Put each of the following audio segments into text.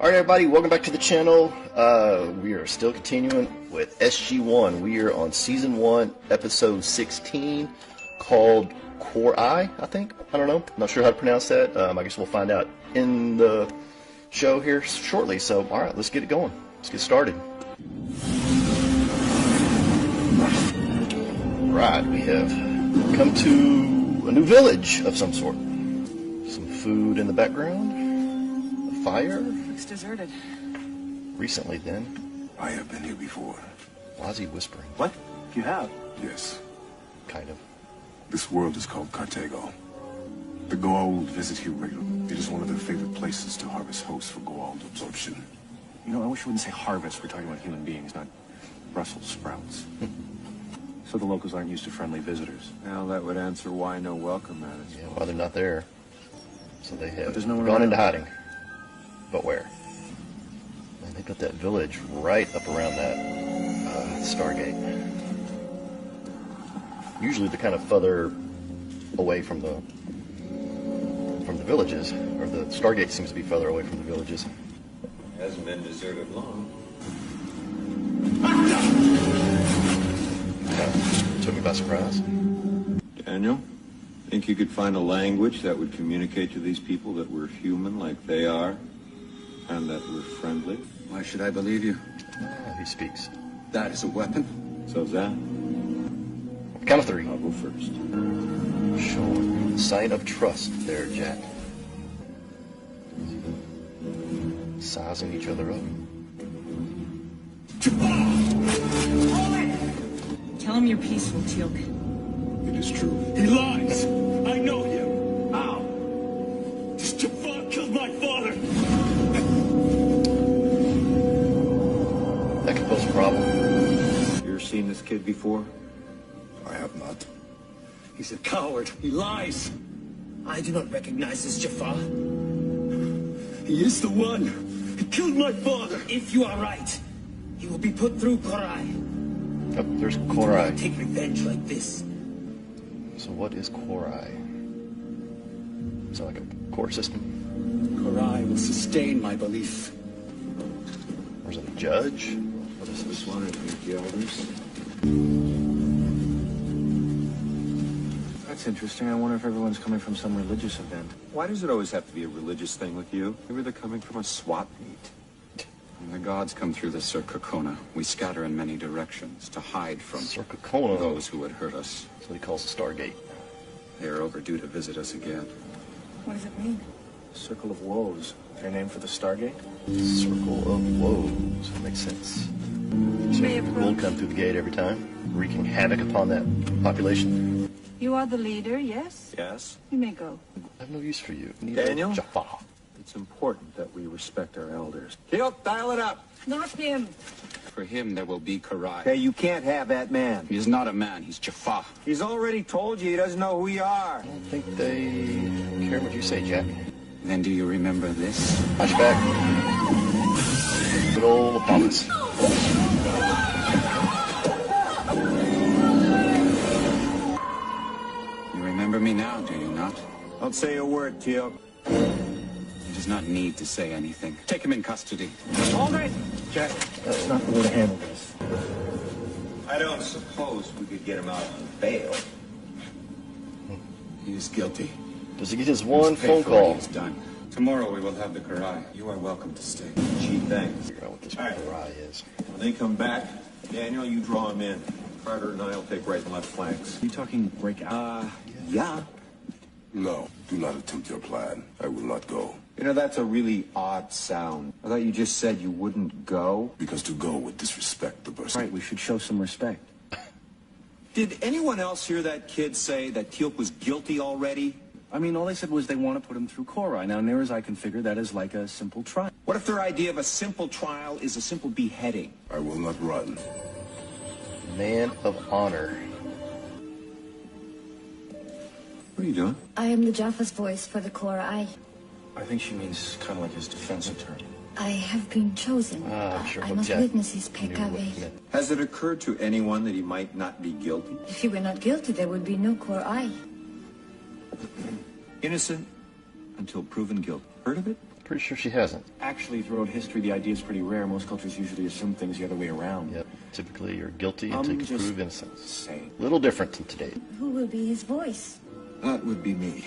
Alright everybody, welcome back to the channel. We are still continuing with SG1. We are on Season 1, Episode 16, called Corai, I think. I don't know. Not sure how to pronounce that. I guess we'll find out in the show here shortly. So, alright, let's get it going. Let's get started. Right, we have come to a new village of some sort. Some food in the background. A fire. Looks deserted. Recently, then. I have been here before. Why is he whispering? What? You have? Yes. Kind of. This world is called Cartago. The Goa'uld visit here regularly. It is one of their favorite places to harvest hosts for Goa'uld absorption. You know, I wish you wouldn't say harvest. We're talking about human beings, not Brussels sprouts. So the locals aren't used to friendly visitors. Well, that would answer why no welcome mat. Yeah, why they're not there. So they have there's no one gone around. into hiding. But where? Man, they got that village right up around that Stargate. Usually they're kind of further away from the villages, or the Stargate seems to be further away from the villages. Hasn't been deserted long. Took me by surprise. Daniel, think you could find a language that would communicate to these people that we're human like they are, and that we're friendly? Why should I believe you? He speaks. That is a weapon. So's that. Count of three. I'll go first. Showing sign of trust there, Jack. Sizing each other up. Tell him you're peaceful, Teal'c. It is true. He lies! I know him! How? This Jafar killed my father! That could pose a problem. You ever seen this kid before? I have not. He's a coward. He lies! I do not recognize this Jafar. He is the one! He killed my father! If you are right, he will be put through Corai. Oh, there's Corai. Take revenge like this. So what is Corai? Is that like a court system? Corai will sustain my belief. Or is it a judge? What is Just this? wanted to meet the elders. That's interesting. I wonder if everyone's coming from some religious event. Why does it always have to be a religious thing with you? Maybe they're coming from a swap meet. When the gods come through the Circocona, we scatter in many directions to hide from Circocona. those who would hurt us. That's what he calls the Stargate. They are overdue to visit us again. What does it mean? Circle of Woes. Their name for the Stargate? Circle of Woes. That makes sense. So may we'll approach. come through the gate every time, wreaking havoc upon that population. You are the leader, yes? Yes? You may go. I have no use for you. Neither Daniel? Jafar. It's important that we respect our elders. Teal'c, dial it up! Not him. For him, there will be Corai. Hey, you can't have that man. He is not a man, he's Jafar. He's already told you he doesn't know who you are. I don't think they care what you say, Jack. Then do you remember this? Flashback. Good old Apollos. You remember me now, do you not? Don't say a word, Teal'c. He does not need to say anything. Take him in custody. Hold it! Jack, that's not the way to handle this. I don't suppose we could get him out on bail. He is guilty. Does he get his He one must pay phone for what call? he has done. Tomorrow we will have the Corai. You are welcome to stay. Gee, thanks. Figure out what this All right. Corai is. When they come back, Daniel, you draw him in. Carter and I will take right and left flanks. Are you talking break out? Yeah. No, do not attempt your plan. I will not go. You know, that's a really odd sound. I thought you just said you wouldn't go. Because to go would disrespect the person. Right, we should show some respect. Did anyone else hear that kid say that Teal'c was guilty already? I mean, all they said was they want to put him through Corai. Now, near as I can figure, that is like a simple trial. What if their idea of a simple trial is a simple beheading? I will not run. Man of honor. What are you doing? I am the Jaffa's voice for the Corai. I think she means kind of like his defense attorney. I have been chosen. I'm sure I what must Jack witness his knew what peccavi. it meant. Has it occurred to anyone that he might not be guilty? If he were not guilty, there would be no Corai. Innocent until proven guilty. Heard of it? Pretty sure she hasn't. Actually, throughout history, the idea is pretty rare. Most cultures usually assume things the other way around. Yep. Typically, you're guilty until you can just prove innocence. saying. A little different than today. Who will be his voice? That would be me.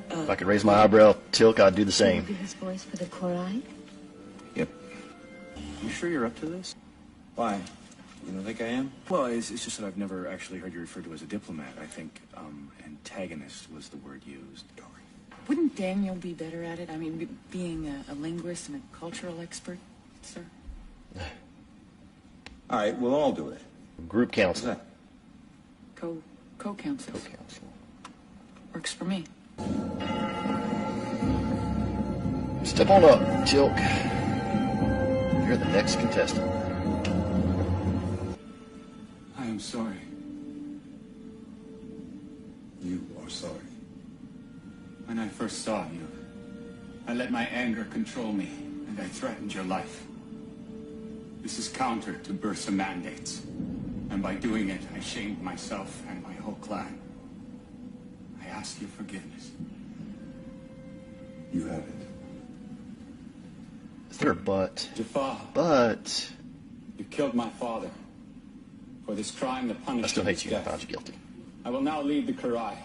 If I could raise my eyebrow, Teal'c, I'd do the Who will same. be his voice for the Corai? Yep. You sure you're up to this? Why? You don't think I am? Well, it's just that I've never actually heard you referred to as a diplomat. I think antagonist was the word used. Wouldn't Daniel be better at it? I mean, being a linguist and a cultural expert, sir? All right, we'll all do it. Group What's counsel. that? Co-counsel. Co-counsel. Works for me. Step on up, Teal'c. You're the next contestant. I am sorry. You are sorry. When I first saw you, I let my anger control me, and I threatened your life. This is counter to Bursa mandates, and by doing it, I shamed myself and my whole clan. I ask your forgiveness. You have it. Is there a but? Jafar, But you killed my father. For this crime, the I punishment still hate is you. I death. found you guilty. I will now lead the Corai.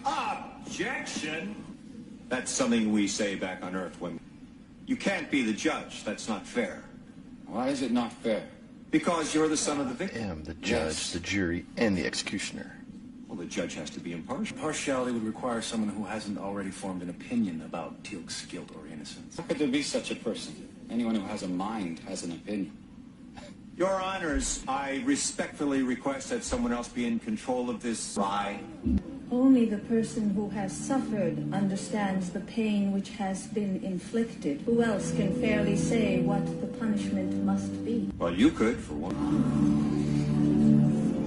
Objection! That's something we say back on Earth when... You can't be the judge. That's not fair. Why is it not fair? Because you're the son of the I victim. am the judge, Yes. the jury, and the executioner. Well, the judge has to be impartial. Partiality would require someone who hasn't already formed an opinion about Teal'c's guilt or innocence. How could there be such a person? Anyone who has a mind has an opinion. Your Honors, I respectfully request that someone else be in control of this lie. Only the person who has suffered understands the pain which has been inflicted. Who else can fairly say what the punishment must be? Well, you could, for one.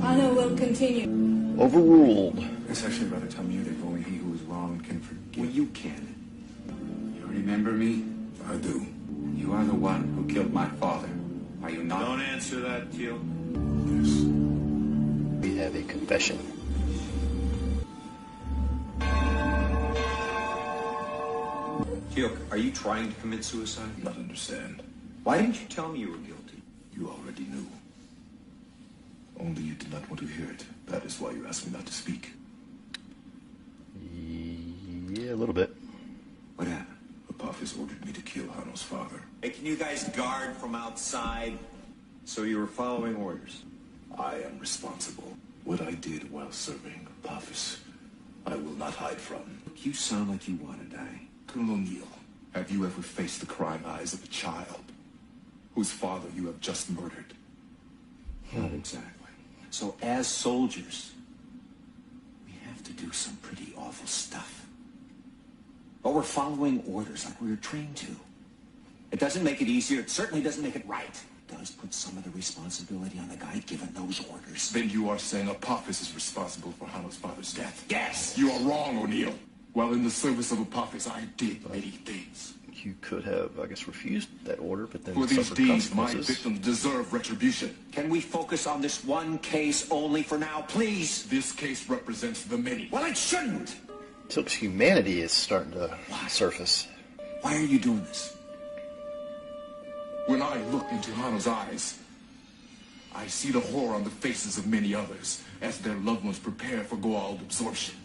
Honor will continue. Overruled. It's actually about time you that only he who is wronged can forgive. Well, you can. You remember me? I do. You are the one who killed my father. Are you not? Don't answer that, Teal. Yes. We have a confession. Teal'c, are you trying to commit suicide? Not understand. Why didn't you tell me you were guilty? You already knew. Only you did not want to hear it. That is why you asked me not to speak. Yeah, a little bit. What happened? Apophis ordered me to kill Hanno's father. Hey, can you guys guard from outside? So you were following orders. I am responsible. What I did while serving Apophis, I will not hide from. You sound like you want to die. Colonel O'Neill, have you ever faced the crying eyes of a child whose father you have just murdered? Not exactly. So as soldiers, we have to do some pretty awful stuff. But we're following orders like we were trained to. It doesn't make it easier. It certainly doesn't make it right. It does put some of the responsibility on the guy given those orders. Then you are saying Apophis is responsible for Hanno's father's death. Yes! You are wrong, O'Neill. While in the service of Apophis, I did many things. You could have, I guess, refused that order, but then For these suffered deeds, my consequences. victims deserve retribution. Can we focus on this one case only for now, please? This case represents the many. Well, it shouldn't! Teal'c's humanity is starting to surface. Why are you doing this? When I look into Hanno's eyes, I see the horror on the faces of many others as their loved ones prepare for Goa'uld absorption.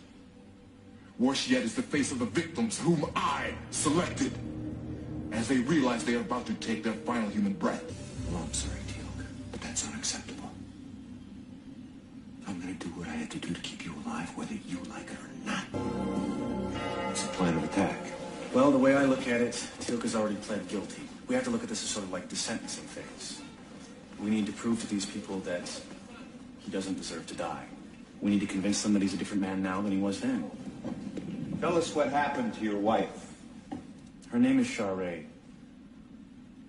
Worse yet is the face of the victims whom I selected as they realize they are about to take their final human breath. Well, I'm sorry, Teal'c, but that's unacceptable. I'm gonna do what I have to do to keep you alive, whether you like it or not. What's the plan of attack? Well, the way I look at it, Teal'c has already pled guilty. We have to look at this as sort of like the sentencing phase. We need to prove to these people that he doesn't deserve to die. We need to convince them that he's a different man now than he was then. Tell us what happened to your wife. Her name is Corai.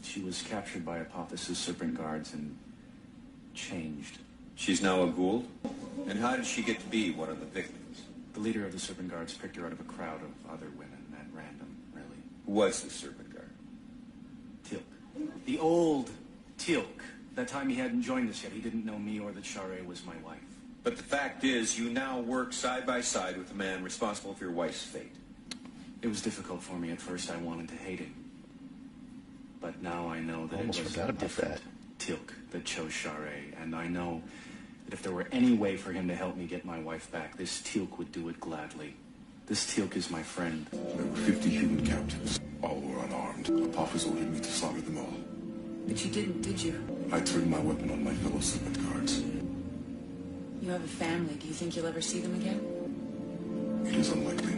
She was captured by Apophis's serpent guards and changed. She's now a Goa'uld? And how did she get to be one of the victims? The leader of the serpent guards picked her out of a crowd of other women at random, really. Who was the serpent guard? Teal'c. The old Teal'c. That time he hadn't joined us yet. He didn't know me or that Corai was my wife. But the fact is, you now work side by side with the man responsible for your wife's fate. It was difficult for me at first. I wanted to hate him. But now I know that Almost it was forgot a about different Teal'c that chose Corai. And I know that if there were any way for him to help me get my wife back, this Teal'c would do it gladly. This Teal'c is my friend. There were 50 human captives. All were unarmed. Apophis ordered me to slaughter them all. But you didn't, did you? I turned my weapon on my fellow servant guards. You have a family. Do you think you'll ever see them again? It is unlikely.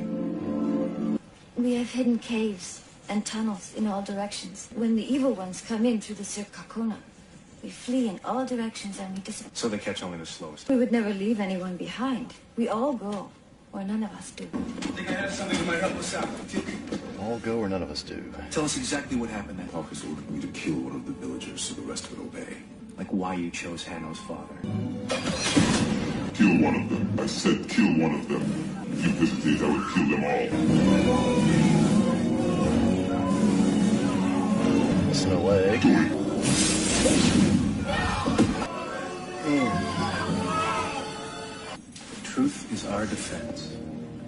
We have hidden caves and tunnels in all directions. When the evil ones come in through the Circacona, we flee in all directions and we disappear. So they catch only the slowest. We would never leave anyone behind. We all go, or none of us do. I think I have something that might help us out. All go or none of us do. Tell us exactly what happened then. Apophis ordered me to kill one of the villagers so the rest would obey. Like why you chose Hanno's father. Kill one of them. I said kill one of them. If you hesitate, I would kill them all. Missing a leg. Truth is our defense.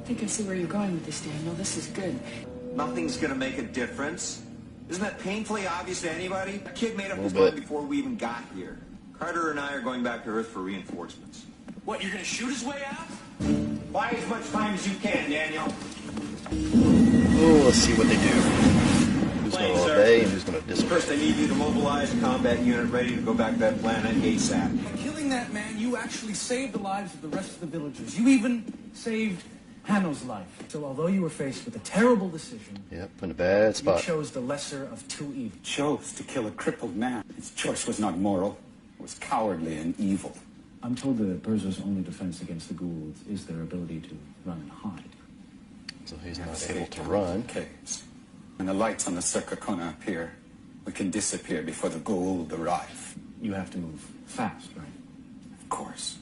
I think I see where you're going with this, Daniel. This is good. Nothing's gonna make a difference. Isn't that painfully obvious to anybody? A kid made up his Little mind bit. before we even got here. Carter and I are going back to Earth for reinforcements. What, you're gonna shoot his way out? Buy as much time as you can, Daniel. Oh, let's see what they do. Who's going Plain, to sir. obey and who's going to disobey? First, I need you to mobilize a combat unit ready to go back to that planet ASAP. By killing that man, you actually saved the lives of the rest of the villagers. You even saved Hanno's life. So although you were faced with a terrible decision, Yep, in a bad you spot. chose the lesser of two evils. Chose to kill a crippled man. His choice was not moral. It was cowardly and evil. I'm told that Burza's only defense against the ghouls is their ability to run and hide. So he's not able to run. Caves. When the lights on the Circacona appear, we can disappear before the Goa'uld arrive. You have to move fast, right? Of course.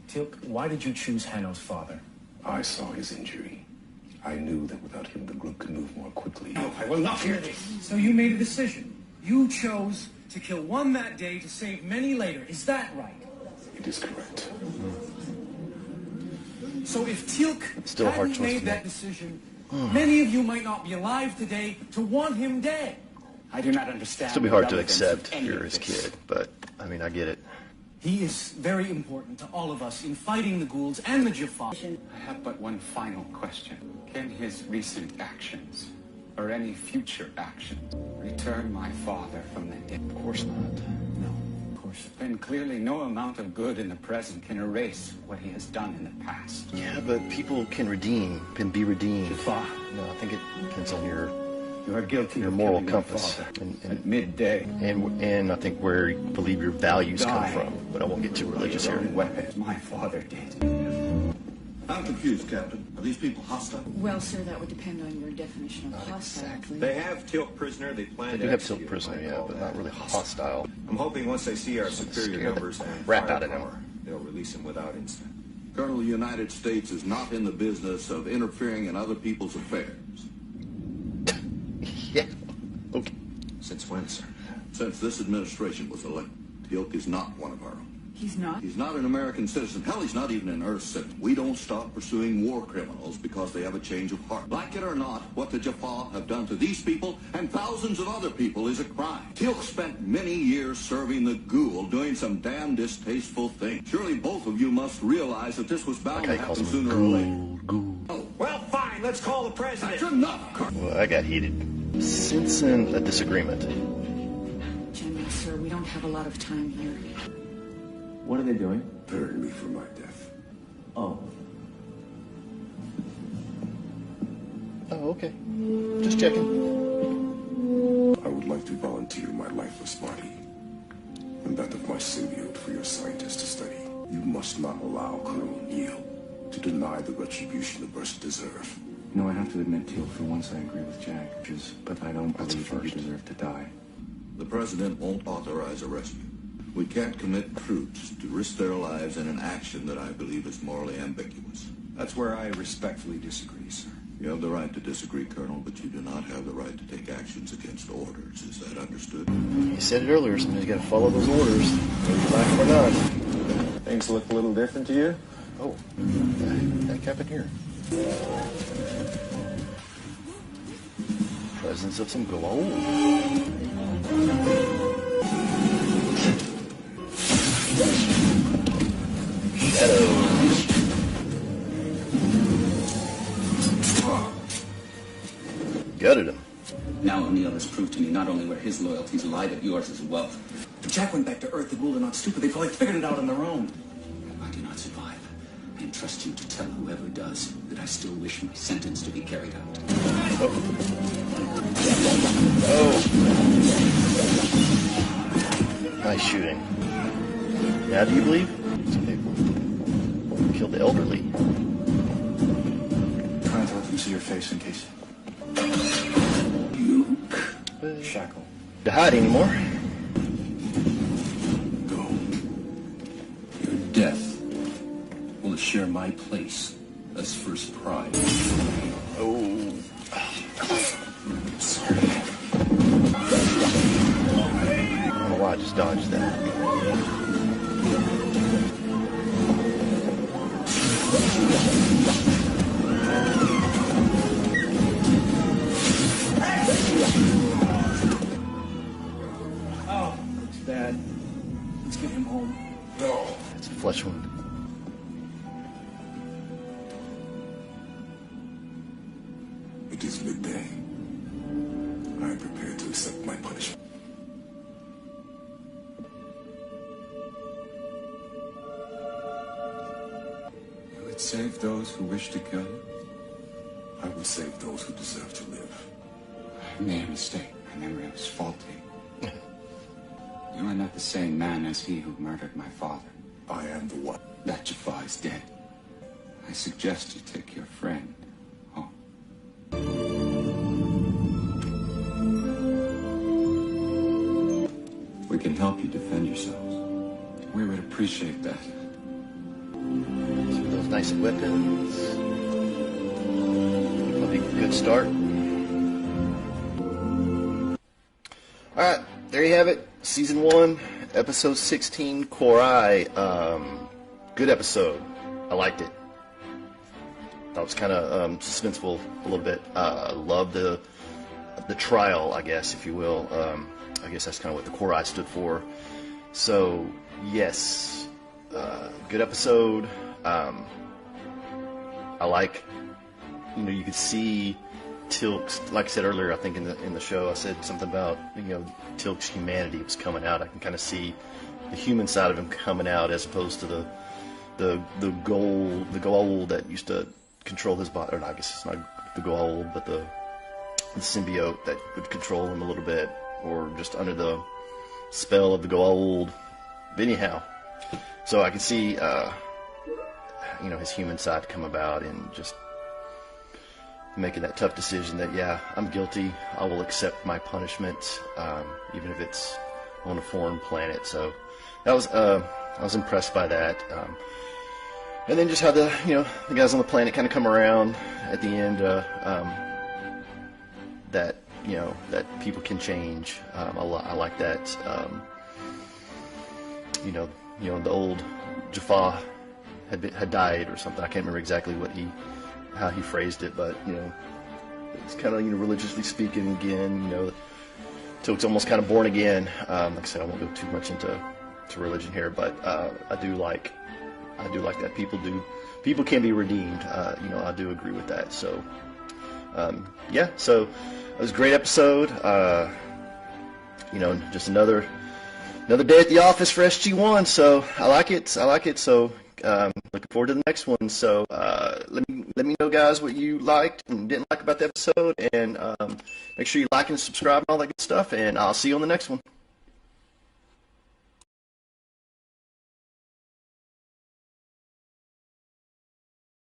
Teal'c, why did you choose Hanno's father? I saw his injury. I knew that without him, the group could move more quickly. No, I will not hear this. So you made a decision. You chose to kill one that day to save many later. Is that right? It is correct. So if Teal'c Still a hard hadn't choice made to that make. decision, many of you might not be alive today to want him dead. I do not understand. Still be the hard to relevance of accept any you're of his this. kid, but I mean, I get it. He is very important to all of us in fighting the ghouls and the Jaffa. I have but one final question. Can his recent actions, or any future actions, return my father from the dead? Of course not. No, of course. Then clearly no amount of good in the present can erase what he has done in the past. Yeah, but people can be redeemed. Jaffa, No, I think it depends on your you are guilty Your of moral killing compass. my father And- at midday. and I think where you believe your values come Die. from. But I won't get too religious Your here. own weapon. My father did. I'm confused, Captain. Are these people hostile? Well, sir, that would depend on your definition of hostile. exactly. They have Teal'c prisoner. They plan They to do have execute Teal'c prisoner, him, I yeah, call but that. not really hostile. I'm hoping once they see our superior Scare the numbers and crap out of them. firepower, they'll release him without incident. Colonel, the United States is not in the business of interfering in other people's affairs. Yeah. Okay. Since when, sir? Since this administration was elected, Teal'c is not one of our own. He's not? He's not an American citizen. Hell, he's not even an Earth citizen. We don't stop pursuing war criminals because they have a change of heart. Like it or not, what the Jaffa have done to these people and thousands of other people is a crime. Teal'c spent many years serving the Goa'uld, doing some damn distasteful things. Surely both of you must realize that this was bound Okay, to calls happen him sooner or later. Ghoul. Oh, Well, fine. Let's call the president. that's enough, Colonel. Well, I got heated. Sensing a disagreement. General, sir, we don't have a lot of time here. What are they doing? Preparing me for my death. Oh. Oh, okay. Just checking. I would like to volunteer my lifeless body and that of my symbiote for your scientists to study. You must not allow Colonel Neal to deny the retribution the Burst deserve. No, I have to admit, Teal'c, for once I agree with Jack, but I don't That's a believe that you first. deserve to die. The president won't authorize a rescue. We can't commit troops to risk their lives in an action that I believe is morally ambiguous. That's where I respectfully disagree, sir. You have the right to disagree, Colonel, but you do not have the right to take actions against orders. Is that understood? You said it earlier, somebody's got to follow those orders, whether you like them or not. Things look a little different to you? Oh, what the heck happened here? Presence of some gold. Shadows. Gutted him. Now O'Neill has proved to me not only where his loyalties lie, but yours as well. If Jack went back to Earth, the Gould are not stupid. They probably figured it out on their own. If I do not survive, I entrust you to tell whoever does that I still wish my sentence to be carried out. Oh. Nice shooting. Now do you believe? Somebody killed the elderly. Try not to let them see your face in case. Shackle. To hide anymore. Go. Your death will share my place as first prize. Oh. Sorry. I don't know why I just dodged that. Oh, looks bad. Let's get him home. No. It's a flesh wound. It is midday. I am prepared to accept my punishment. You would save those who wish to kill you? I will save those who deserve to live. I made a mistake. My memory was faulty. You are not the same man as he who murdered my father. I am the one. That Jafar is dead. I suggest you take your friend home. We can help you defend yourselves. We would appreciate that. Some of those nice weapons. Probably a good start. Alright, there you have it. Season 1, Episode 16, Corai. Good episode. I liked it. Thought it was kind of suspenseful a little bit. Loved the trial, I guess, if you will. I guess that's kind of what the Corai stood for. So, yes. Good episode. I like, you could see Teal'c's, like I said earlier, I think in the show, I said something about, Teal'c's humanity was coming out. I can kind of see the human side of him coming out as opposed to the gold that used to control his body. Or I guess it's not the gold, but the symbiote that would control him a little bit, or just under the spell of the gold. But anyhow, so I can see, his human side come about and just making that tough decision that, yeah, I'm guilty. I will accept my punishment, even if it's on a foreign planet. So that was, I was impressed by that. And then just how the guys on the planet kind of come around at the end, that people can change. I like that. The old Jafar had died or something. I can't remember exactly how he phrased it, but it's kind of religiously speaking again. Teal'c's almost kind of born again. Like I said, I won't go too much into religion here, but I do like that people can be redeemed. I do agree with that. So yeah, so it was a great episode. Just another day at the office for SG1. So I like it. So looking forward to the next one. So let me know, guys, what you liked and didn't like about the episode, and make sure you like and subscribe and all that good stuff. And I'll see you on the next one.